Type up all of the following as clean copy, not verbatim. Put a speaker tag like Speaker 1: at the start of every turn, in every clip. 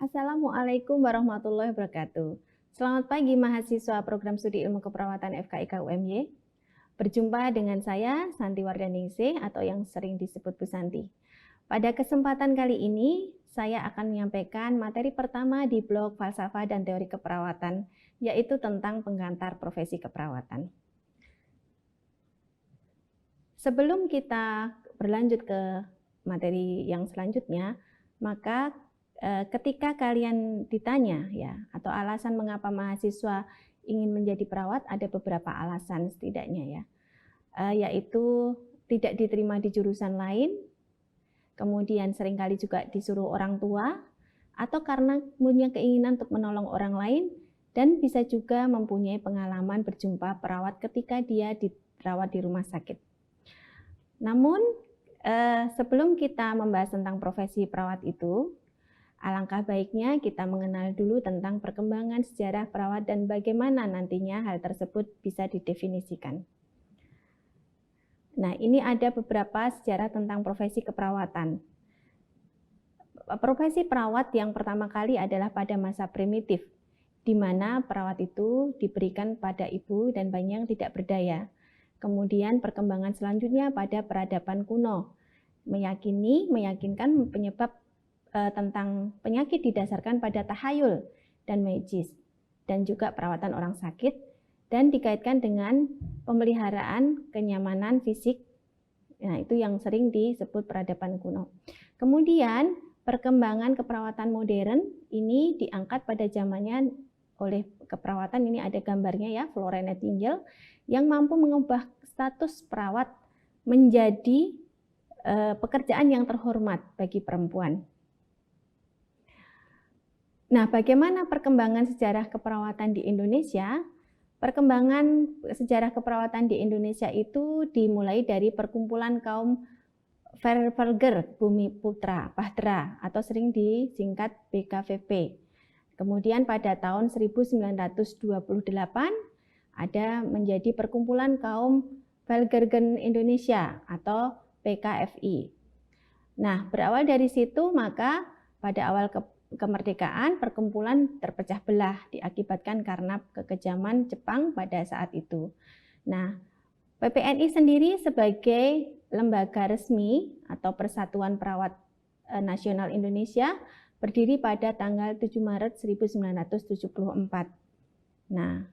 Speaker 1: Assalamualaikum warahmatullahi wabarakatuh. Selamat pagi mahasiswa program studi ilmu keperawatan FKIK UMY. Berjumpa dengan saya Santi Wardaningsih atau yang sering disebut Bu Santi. Pada kesempatan kali ini saya akan menyampaikan materi pertama di blog Falsafah dan Teori Keperawatan, yaitu tentang penggantar profesi keperawatan. Sebelum kita berlanjut ke materi yang selanjutnya, maka ketika kalian ditanya ya, atau alasan mengapa mahasiswa ingin menjadi perawat, ada beberapa alasan setidaknya ya, yaitu tidak diterima di jurusan lain, kemudian seringkali juga disuruh orang tua, atau karena punya keinginan untuk menolong orang lain, dan bisa juga mempunyai pengalaman berjumpa perawat ketika dia dirawat di rumah sakit. Namun sebelum kita membahas tentang profesi perawat itu, alangkah baiknya kita mengenal dulu tentang perkembangan sejarah perawat dan bagaimana nantinya hal tersebut bisa didefinisikan. Nah, ini ada beberapa sejarah tentang profesi keperawatan. Profesi perawat yang pertama kali adalah pada masa primitif, di mana perawat itu diberikan pada ibu dan bayi yang tidak berdaya. Kemudian perkembangan selanjutnya pada peradaban kuno, meyakinkan penyebab tentang penyakit didasarkan pada tahayul dan magis, dan juga perawatan orang sakit, dan dikaitkan dengan pemeliharaan kenyamanan fisik. Nah, itu yang sering disebut peradaban kuno. Kemudian perkembangan keperawatan modern ini diangkat pada zamannya oleh keperawatan, ini ada gambarnya ya, Florence Nightingale, yang mampu mengubah status perawat menjadi pekerjaan yang terhormat bagi perempuan. Nah, bagaimana perkembangan sejarah keperawatan di Indonesia? Perkembangan sejarah keperawatan di Indonesia itu dimulai dari perkumpulan kaum Vervelger Bumi Putra Bahtera atau sering disingkat BKVP. Kemudian pada tahun 1928 ada menjadi perkumpulan kaum Velgergen Indonesia atau PKFI. Nah, berawal dari situ maka pada awal kemerdekaan perkumpulan terpecah belah diakibatkan karena kekejaman Jepang pada saat itu. Nah, PPNI sendiri sebagai lembaga resmi atau Persatuan Perawat Nasional Indonesia berdiri pada tanggal 7 Maret 1974. Nah,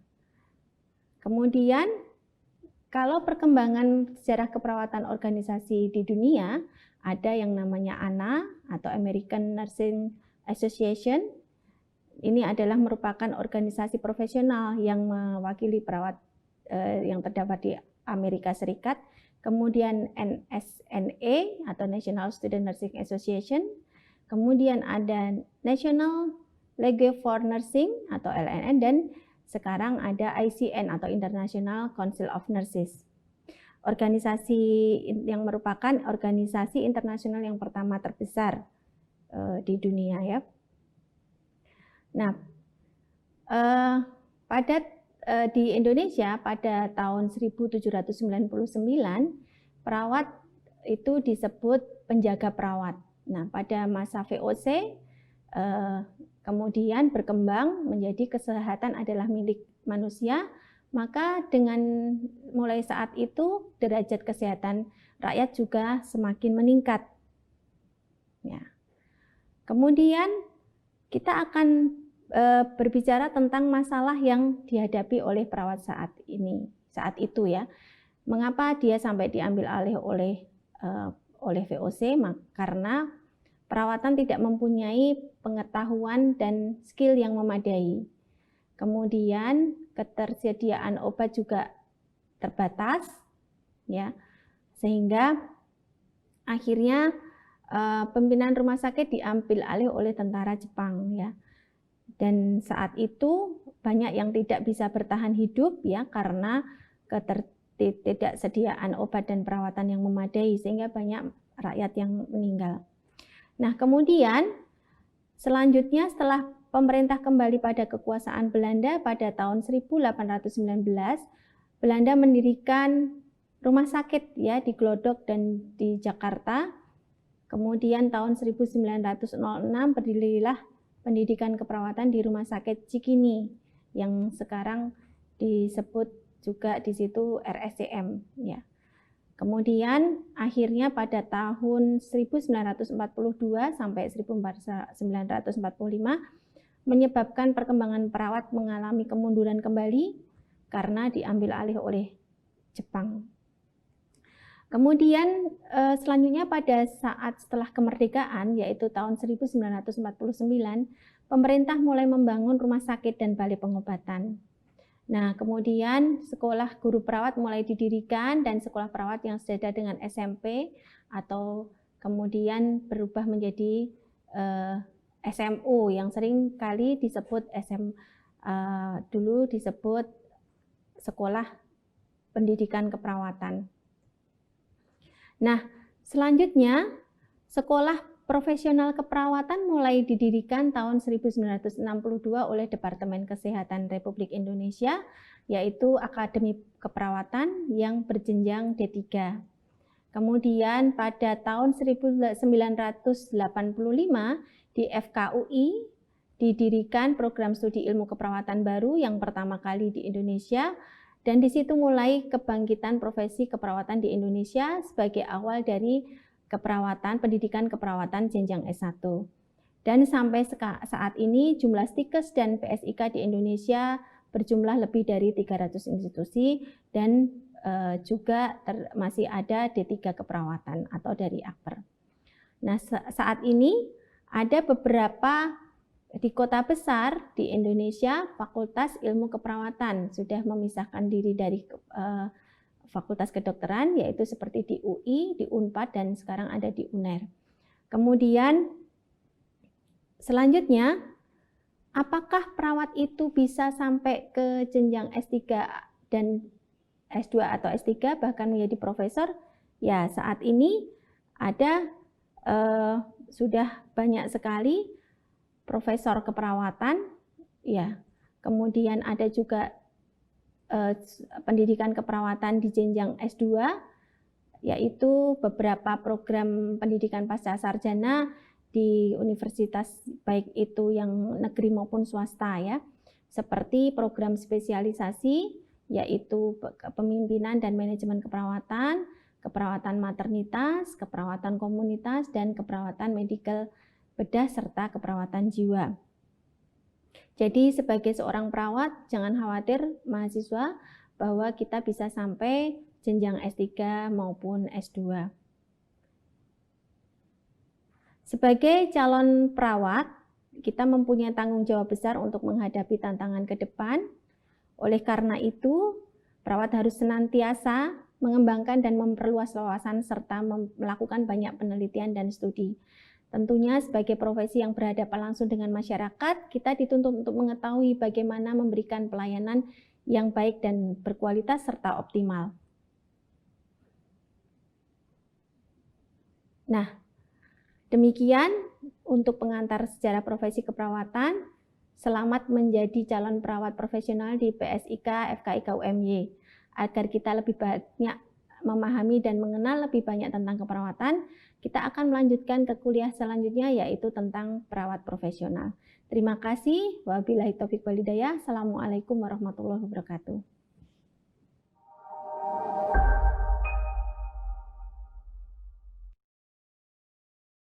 Speaker 1: kemudian kalau perkembangan sejarah keperawatan organisasi di dunia, ada yang namanya ANA atau American Nursing Association. Ini adalah merupakan organisasi profesional yang mewakili perawat yang terdapat di Amerika Serikat. Kemudian NSNA atau National Student Nursing Association. Kemudian ada National League for Nursing atau LNN, dan sekarang ada ICN atau International Council of Nurses. Organisasi yang merupakan organisasi internasional yang pertama terbesar di dunia ya. Nah, di Indonesia pada tahun 1799 perawat itu disebut penjaga perawat. Nah, pada masa VOC kemudian berkembang menjadi kesehatan adalah milik manusia, maka dengan mulai saat itu derajat kesehatan rakyat juga semakin meningkat. Ya. Kemudian kita akan berbicara tentang masalah yang dihadapi oleh perawat saat itu ya. Mengapa dia sampai diambil alih oleh VOC? Karena perawatan tidak mempunyai pengetahuan dan skill yang memadai. Kemudian ketersediaan obat juga terbatas, ya, sehingga akhirnya pimpinan rumah sakit diambil alih oleh tentara Jepang, ya. Dan saat itu banyak yang tidak bisa bertahan hidup, ya, karena ketidaksediaan obat dan perawatan yang memadai, sehingga banyak rakyat yang meninggal. Nah, kemudian selanjutnya setelah pemerintah kembali pada kekuasaan Belanda pada tahun 1819, Belanda mendirikan rumah sakit ya di Glodok dan di Jakarta. Kemudian tahun 1906 berdirilah pendidikan keperawatan di Rumah Sakit Cikini yang sekarang disebut juga di situ RSCM ya. Kemudian akhirnya pada tahun 1942 sampai 1945 menyebabkan perkembangan perawat mengalami kemunduran kembali karena diambil alih oleh Jepang. Kemudian selanjutnya pada saat setelah kemerdekaan yaitu tahun 1949, pemerintah mulai membangun rumah sakit dan balai pengobatan. Nah, kemudian sekolah guru perawat mulai didirikan dan sekolah perawat yang sejajar dengan SMP atau kemudian berubah menjadi SMU yang sering kali disebut dulu disebut sekolah pendidikan keperawatan. Nah, selanjutnya sekolah profesional keperawatan mulai didirikan tahun 1962 oleh Departemen Kesehatan Republik Indonesia, yaitu Akademi Keperawatan yang berjenjang D3. Kemudian pada tahun 1985 di FKUI didirikan program studi ilmu keperawatan baru yang pertama kali di Indonesia, dan di situ mulai kebangkitan profesi keperawatan di Indonesia sebagai awal dari pendidikan keperawatan jenjang S1. Dan sampai saat ini jumlah stikes dan PSIK di Indonesia berjumlah lebih dari 300 institusi dan juga masih ada D3 keperawatan atau dari Akper. Nah, saat ini ada beberapa di kota besar di Indonesia Fakultas Ilmu Keperawatan sudah memisahkan diri dari fakultas kedokteran, yaitu seperti di UI, di Unpad, dan sekarang ada di UNER. Kemudian selanjutnya, apakah perawat itu bisa sampai ke jenjang S3 dan S2 atau S3 bahkan menjadi profesor? Ya, saat ini ada sudah banyak sekali profesor keperawatan, ya. Kemudian ada juga pendidikan keperawatan di jenjang S2, yaitu beberapa program pendidikan pasca sarjana di universitas baik itu yang negeri maupun swasta ya, seperti program spesialisasi yaitu kepemimpinan dan manajemen keperawatan, keperawatan maternitas, keperawatan komunitas, dan keperawatan medikal bedah serta keperawatan jiwa. Jadi sebagai seorang perawat, jangan khawatir mahasiswa bahwa kita bisa sampai jenjang S3 maupun S2. Sebagai calon perawat, kita mempunyai tanggung jawab besar untuk menghadapi tantangan ke depan. Oleh karena itu, perawat harus senantiasa mengembangkan dan memperluas wawasan serta melakukan banyak penelitian dan studi. Tentunya sebagai profesi yang berhadapan langsung dengan masyarakat, kita dituntut untuk mengetahui bagaimana memberikan pelayanan yang baik dan berkualitas serta optimal. Nah, demikian untuk pengantar sejarah profesi keperawatan. Selamat menjadi calon perawat profesional di PSIK FKIK UMY. Agar kita lebih banyak memahami dan mengenal lebih banyak tentang keperawatan, kita akan melanjutkan ke kuliah selanjutnya yaitu tentang perawat profesional. Terima kasih. Wabillahi taufiq wal hidayah. Assalamualaikum warahmatullahi wabarakatuh.